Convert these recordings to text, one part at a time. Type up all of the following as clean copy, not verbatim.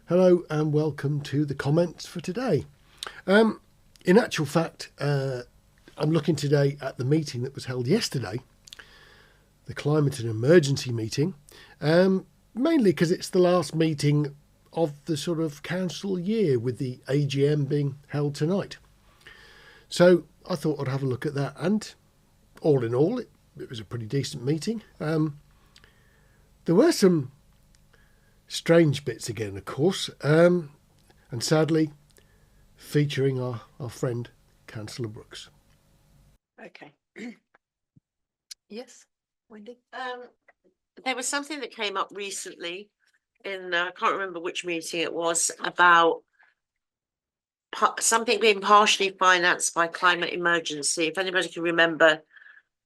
Hello and welcome to the comments for today. In actual fact, I'm looking today at the meeting that was held yesterday, the Climate and Emergency meeting, mainly because it's the last meeting of the sort of council year with the AGM being held tonight. So I thought I'd have a look at that, and all in all, it was a pretty decent meeting. There were some strange bits again, of course, and sadly featuring our friend Councillor Brooks. Okay. Yes, Wendy? There was something that came up recently in, I can't remember which meeting it was, about something being partially financed by climate emergency. If anybody can remember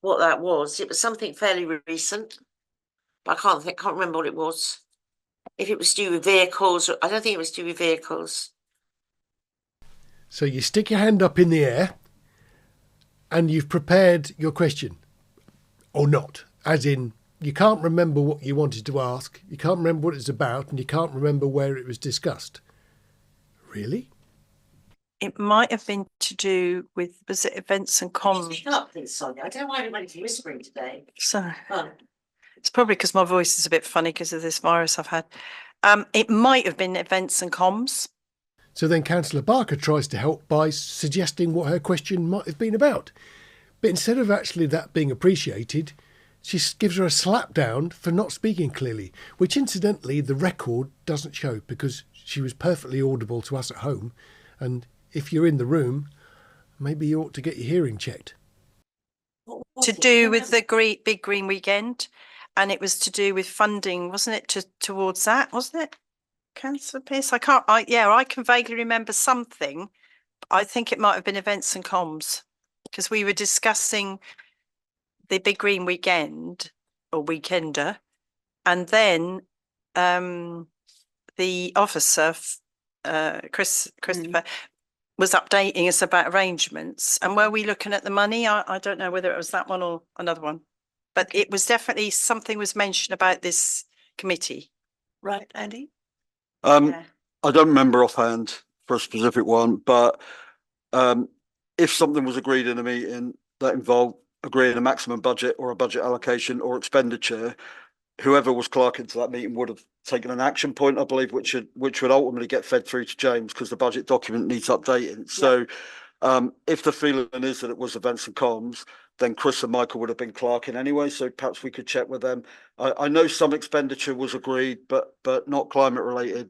what that was, it was something fairly recent, but I can't remember what it was. If it was to do with vehicles, I don't think it was to do with vehicles. So you stick your hand up in the air and you've prepared your question, or not, as in you can't remember what you wanted to ask, you can't remember what it's about, and you can't remember where it was discussed. Really? It might have been to do with, was it events and comms? Speak up, please, Sonia. I don't know why everybody's whispering today. So Oh. it's probably because my voice is a bit funny because of this virus I've had. It might have been events and comms. So then Councillor Barker tries to help by suggesting what her question might have been about. But instead of actually that being appreciated, she gives her a slap down for not speaking clearly, which incidentally the record doesn't show because she was perfectly audible to us at home. And if you're in the room, maybe you ought to get your hearing checked. To do with the big green weekend, and it was to do with funding, wasn't it, towards that, wasn't it, Councillor Pearce? I can vaguely remember something. I think it might have been events and comms, because we were discussing the big green weekend or weekender, and then the officer, Christopher, was updating us about arrangements. And were we looking at the money? I don't know whether it was that one or another one, but it was definitely something was mentioned about this committee. Right, Andy? I don't remember offhand for a specific one, but if something was agreed in a meeting that involved agreeing a maximum budget or a budget allocation or expenditure, whoever was clerking to that meeting would have taken an action point, I believe, which would ultimately get fed through to James because the budget document needs updating. So if the feeling is that it was events and comms, then Chris and Michael would have been clerking anyway. So perhaps we could check with them. I know some expenditure was agreed, but not climate related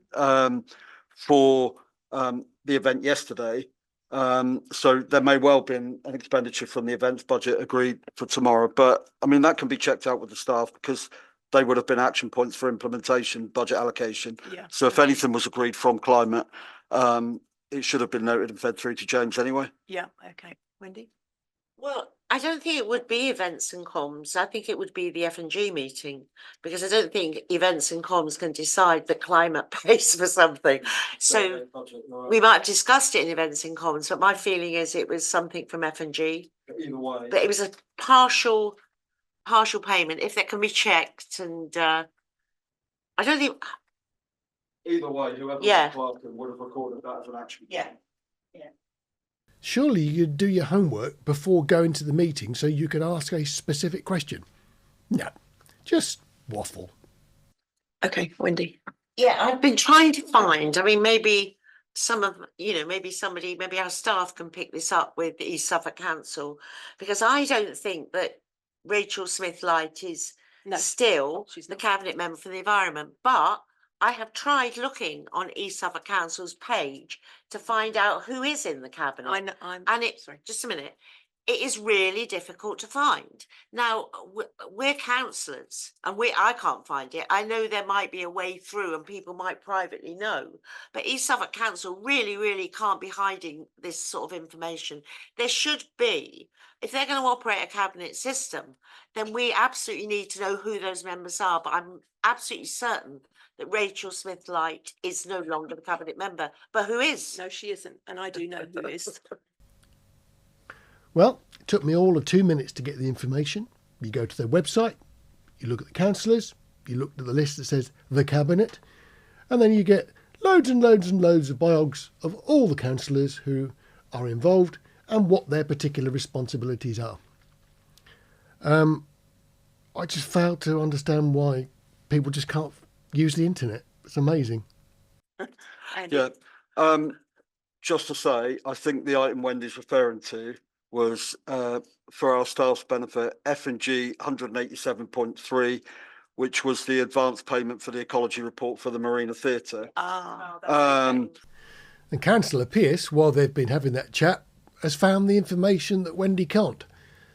for the event yesterday. So there may well have been an expenditure from the events budget agreed for tomorrow. But I mean, that can be checked out with the staff because they would have been action points for implementation, budget allocation. Yeah. So if anything was agreed from climate, it should have been noted and fed through to James anyway. Yeah. Okay. Wendy? Well, I don't think it would be events and comms. I think it would be the F&G meeting, because I don't think events and comms can decide that climate pays for something. So we might have discussed it in events and comms, but my feeling is it was something from F&G. Either way. But it was a partial payment, if that can be checked. And I don't think... Either way, whoever was clerking would have recorded that as an action. Yeah. Surely you'd do your homework before going to the meeting so you could ask a specific question. No, just waffle. Okay, Wendy. Yeah, I've been trying to find, I mean, maybe some of, maybe our staff can pick this up with the East Suffolk Council, because I don't think that Rachel Smith-Light is still the Cabinet Member for the Environment, but I have tried looking on East Suffolk Council's page to find out who is in the Cabinet. Just a minute. It is really difficult to find. Now, we're councillors and I can't find it. I know there might be a way through and people might privately know, but East Suffolk Council really can't be hiding this sort of information. There should be, if they're going to operate a cabinet system, then we absolutely need to know who those members are. But I'm absolutely certain that Rachel Smith-Light is no longer the cabinet member. But who is? No, she isn't. And I do know who is. Well, it took me all of 2 minutes to get the information. You go to their website, you look at the councillors, you look at the list that says the cabinet, and then you get loads and loads and loads of biogs of all the councillors who are involved and what their particular responsibilities are. I just fail to understand why people just can't use the internet. It's amazing. Yeah. Just to say, I think the item Wendy's referring to was for our staff's benefit, F&G 187.3, which was the advance payment for the ecology report for the Marina Theatre. And Councillor Pearce, while they've been having that chat, has found the information that Wendy can't.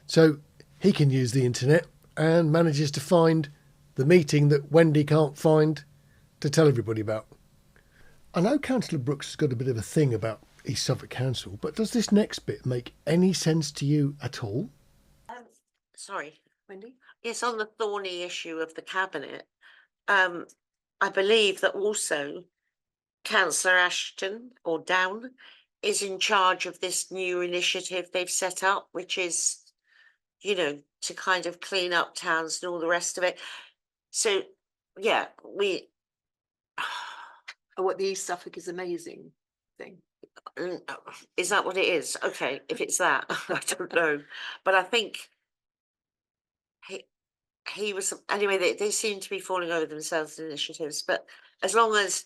So he can use the internet and manages to find the meeting that Wendy can't find to tell everybody about. I know Councillor Brooks has got a bit of a thing about East Suffolk Council, but does this next bit make any sense to you at all? Sorry, Wendy? Yes, on the thorny issue of the cabinet, I believe that also Councillor Ashton or Down is in charge of this new initiative they've set up, which is, you know, to kind of clean up towns and all the rest of it. So, yeah, What the East Suffolk is amazing thing. is that what it is? Okay, if it's that, I don't know. But I think he was, anyway, they seem to be falling over themselves in initiatives, but as long as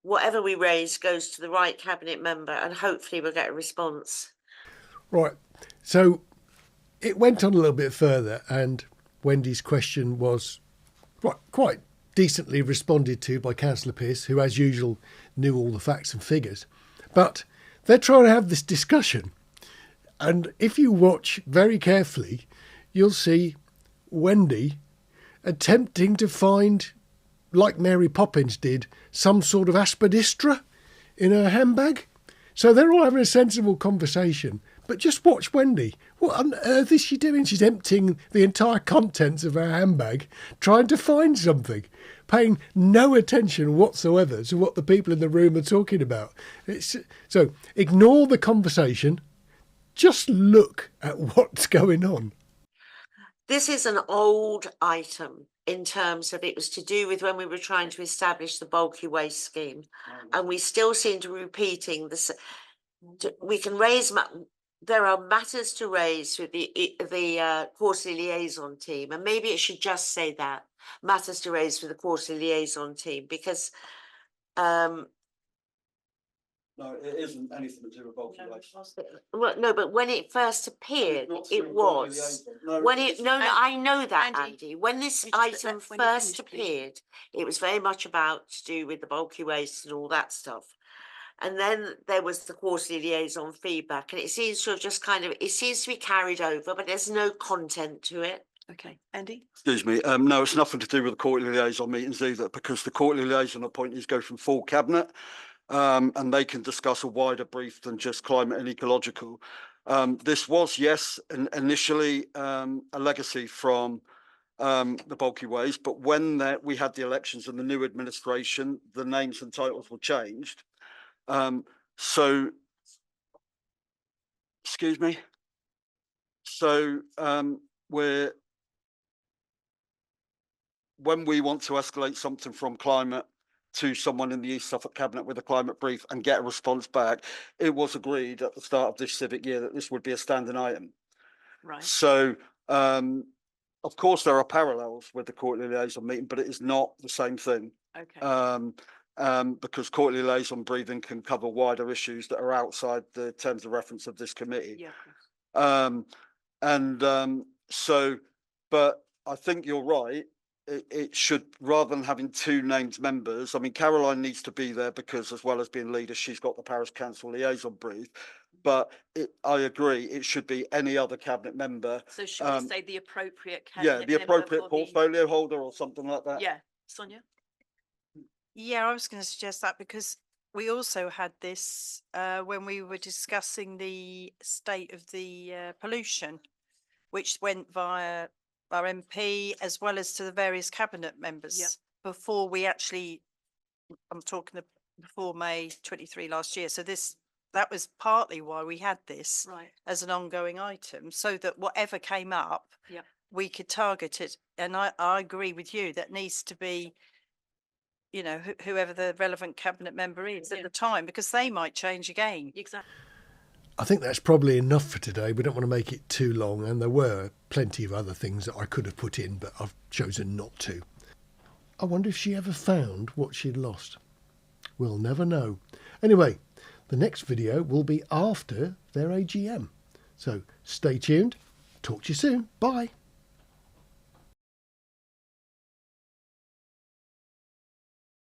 whatever we raise goes to the right cabinet member, and hopefully we'll get a response. Right, so it went on a little bit further, and Wendy's question was quite decently responded to by Councillor Pearce, who as usual knew all the facts and figures. But they're trying to have this discussion, and if you watch very carefully, you'll see Wendy attempting to find, like Mary Poppins did, some sort of aspidistra in her handbag. So they're all having a sensible conversation. But just watch Wendy. What on earth is she doing? She's emptying the entire contents of her handbag, trying to find something, paying no attention whatsoever to what the people in the room are talking about. So ignore the conversation. Just look at what's going on. This is an old item in terms of it was to do with when we were trying to establish the bulky waste scheme, and we still seem to be repeating this. We can raise, there are matters to raise with the quarterly liaison team, and maybe it should just say that, matters to raise with the quarterly liaison team, because No, it isn't anything to do with bulky waste. well, no, but when it first appeared, it was. When it, no, I know that, Andy. When this item first appeared, it was very much about to do with the bulky waste and all that stuff. And then there was the quarterly liaison feedback, and it seems to have just kind of, it seems to be carried over, but there's no content to it. Okay, Andy? Excuse me. No, it's nothing to do with the quarterly liaison meetings either, because the quarterly liaison appointees go from full cabinet. And they can discuss a wider brief than just climate and ecological. This was, yes, initially a legacy from the bulky waste, but when we had the elections and the new administration, the names and titles were changed. So, excuse me. So when we want to escalate something from climate to someone in the East Suffolk Cabinet with a climate brief and get a response back, it was agreed at the start of this civic year that this would be a standing item. Right. So, of course, there are parallels with the quarterly liaison meeting, but it is not the same thing. Okay. Because quarterly liaison briefing can cover wider issues that are outside the terms of reference of this committee. Yeah. So, but I think you're right. It should, rather than having two named members, I mean, Caroline needs to be there because, as well as being leader, she's got the Parish Council liaison brief. But I agree, it should be any other cabinet member. So should we say the appropriate cabinet member? Yeah, the appropriate portfolio holder or something like that. Yeah, Sonia? Yeah, I was going to suggest that because we also had this when we were discussing the state of the pollution, which went via our MP as well as to the various cabinet members before we actually, I'm talking before May 23 last year. So that was partly why we had this as an ongoing item, so that whatever came up, we could target it. And I agree with you, that needs to be you know, whoever the relevant cabinet member is at the time, because they might change again. Exactly. I think that's probably enough for today. We don't want to make it too long, and there were plenty of other things that I could have put in, but I've chosen not to. I wonder if she ever found what she'd lost. We'll never know. Anyway, the next video will be after their AGM. So stay tuned. Talk to you soon. Bye.